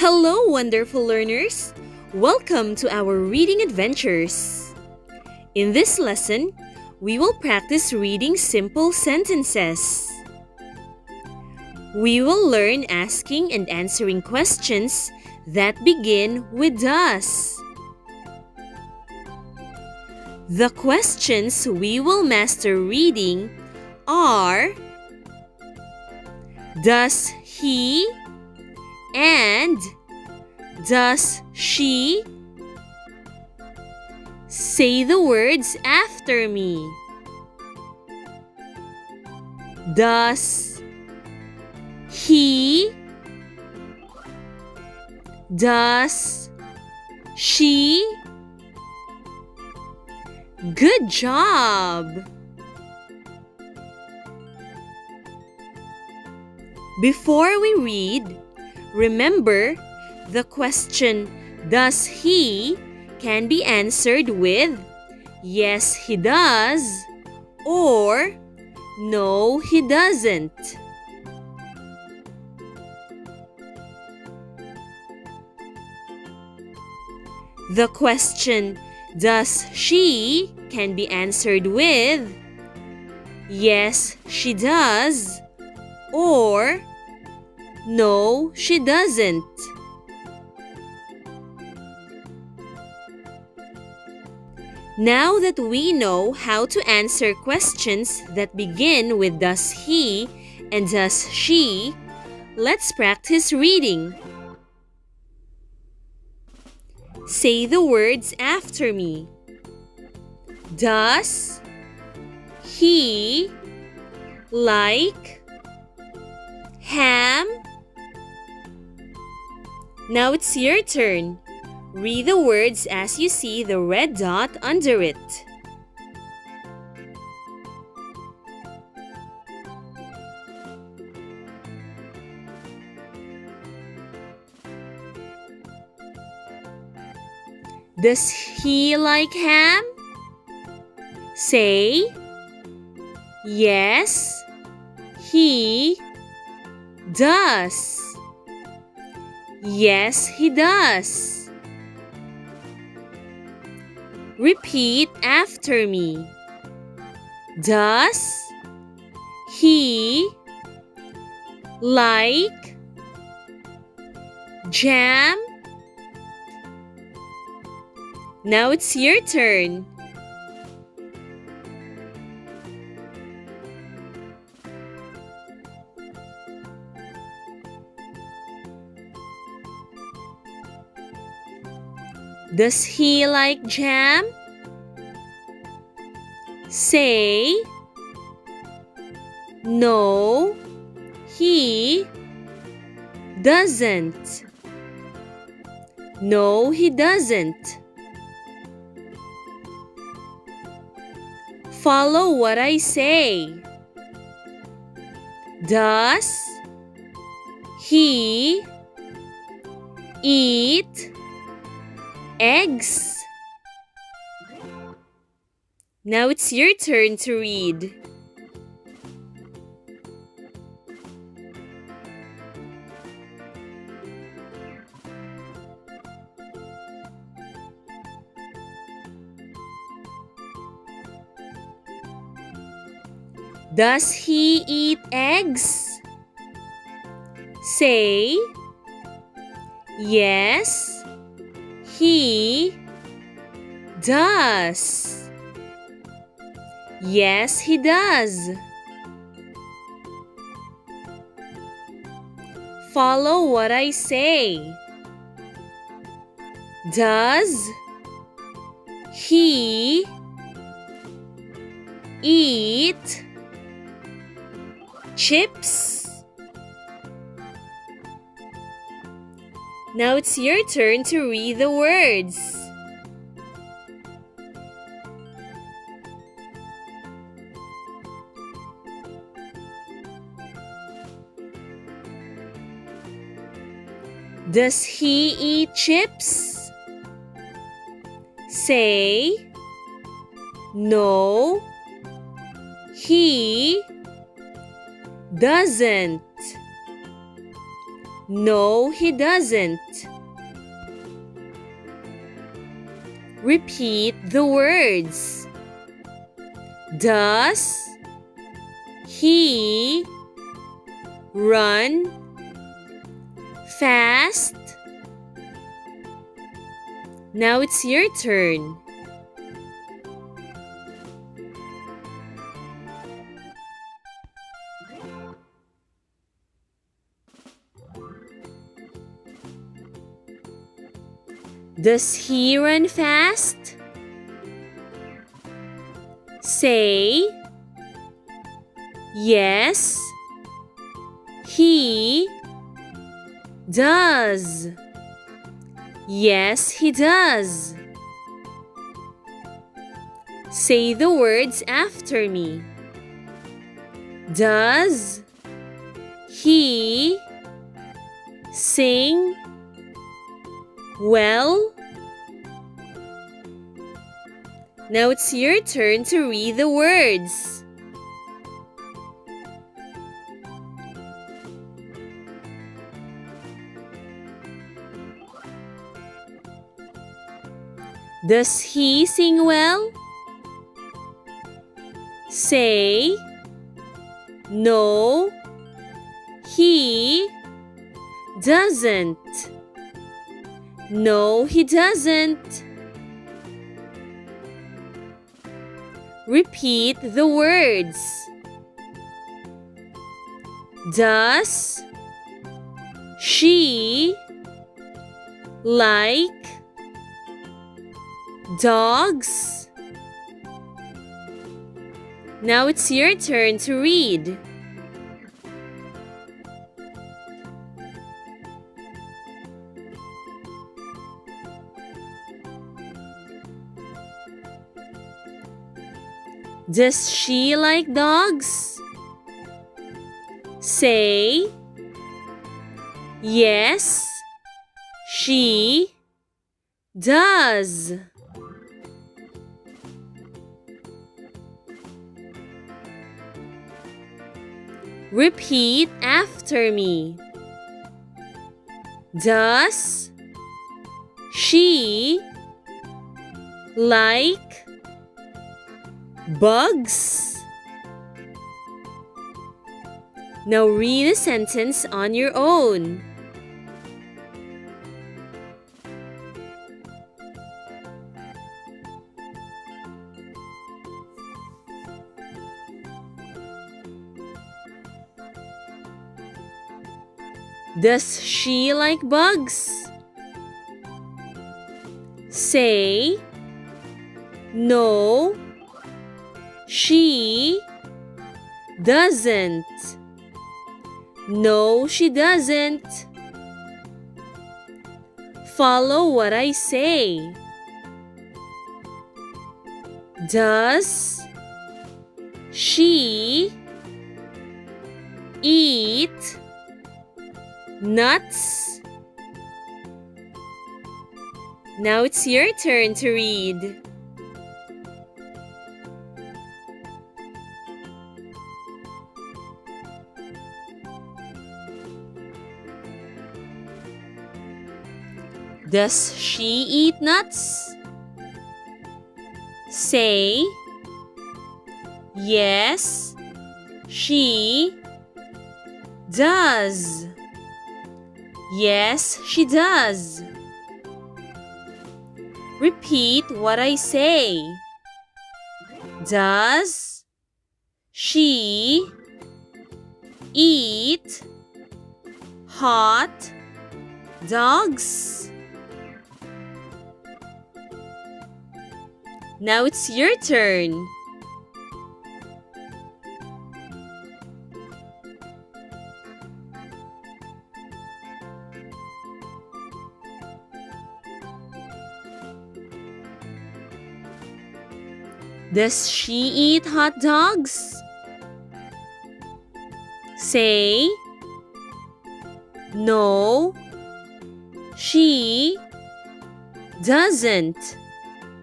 Hello, wonderful learners! Welcome to our reading adventures. In this lesson, we will practice reading simple sentences. We will learn asking and answering questions that begin with "does." The questions we will master reading are: does he and does she? Say the words after me. Does he? Does she? Good job! Before we read, remember the question "does he" can be answered with "yes, he does" or "no, he doesn't." The question "does she" can be answered with "yes, she does" or "no, she doesn't." Now that we know how to answer questions that begin with "does he" and "does she," let's practice reading. Say the words after me. Does he like ham? Now it's your turn. Read the words as you see the red dot under it. Does he like ham? Say, yes, he does. Yes, he does. Repeat after me. Does he like jam? Now it's your turn. Does he like jam? Say, no, he doesn't. No, he doesn't. Follow what I say. Does he eat eggs? Now it's your turn to read. Does he eat eggs? Say, yes, he does. Yes, he does. Follow what I say. Does he eat chips? Now it's your turn to read the words. Does he eat chips? Say, no, he doesn't. No, he doesn't. Repeat the words. Does he run fast? Now it's your turn. Does he run fast? Say, yes, he does. Yes, he does. Say the words after me. Does he sing well? Now it's your turn to read the words. Does he sing well? Say, no, he doesn't. No, he doesn't. Repeat the words. Does she like dogs? Now it's your turn to read. Does she like dogs? Say, yes, she does. Repeat after me. Does she like bugs? Now read a sentence on your own. Does she like bugs? Say, no, she doesn't. No, she doesn't. Follow what I say. Does she eat nuts? Now it's your turn to read. Does she eat nuts? Say, yes, she does. Yes, she does. Repeat what I say. Does she eat hot dogs? Now it's your turn. Does she eat hot dogs? Say, no, she doesn't.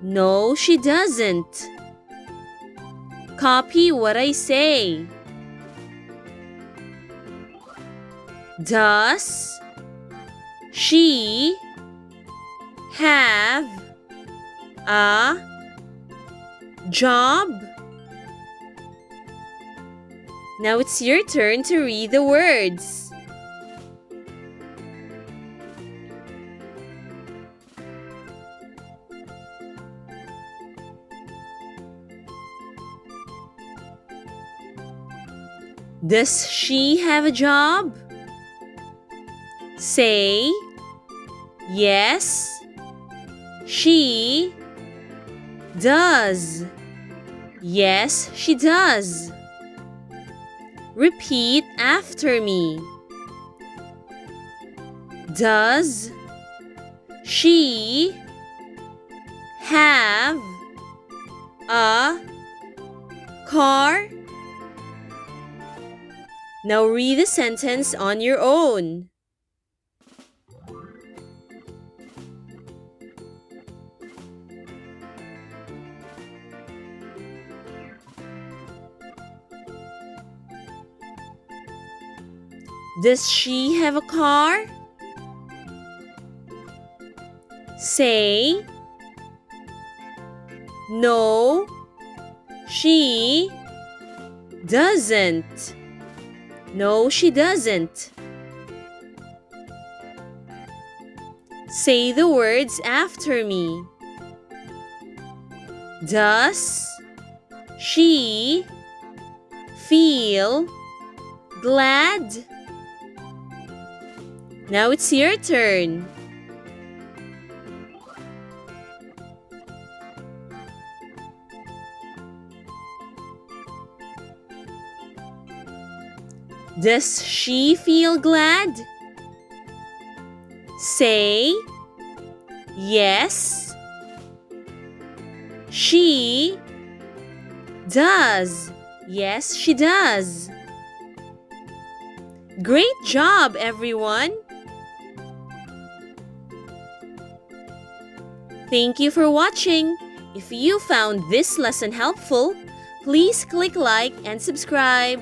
No, she doesn't. Copy what I say. Does she have a job? Now it's your turn to read the words. Does she have a job? Say, yes, she does. Yes, she does. Repeat after me. Does she have a car? Now read the sentence on your own. Does she have a car? Say, no, she doesn't. No, she doesn't. Say the words after me. Does she feel glad? Now it's your turn. Does she feel glad? Say, yes, she does. Yes, she does. Great job, everyone! Thank you for watching. If you found this lesson helpful, please click like and subscribe.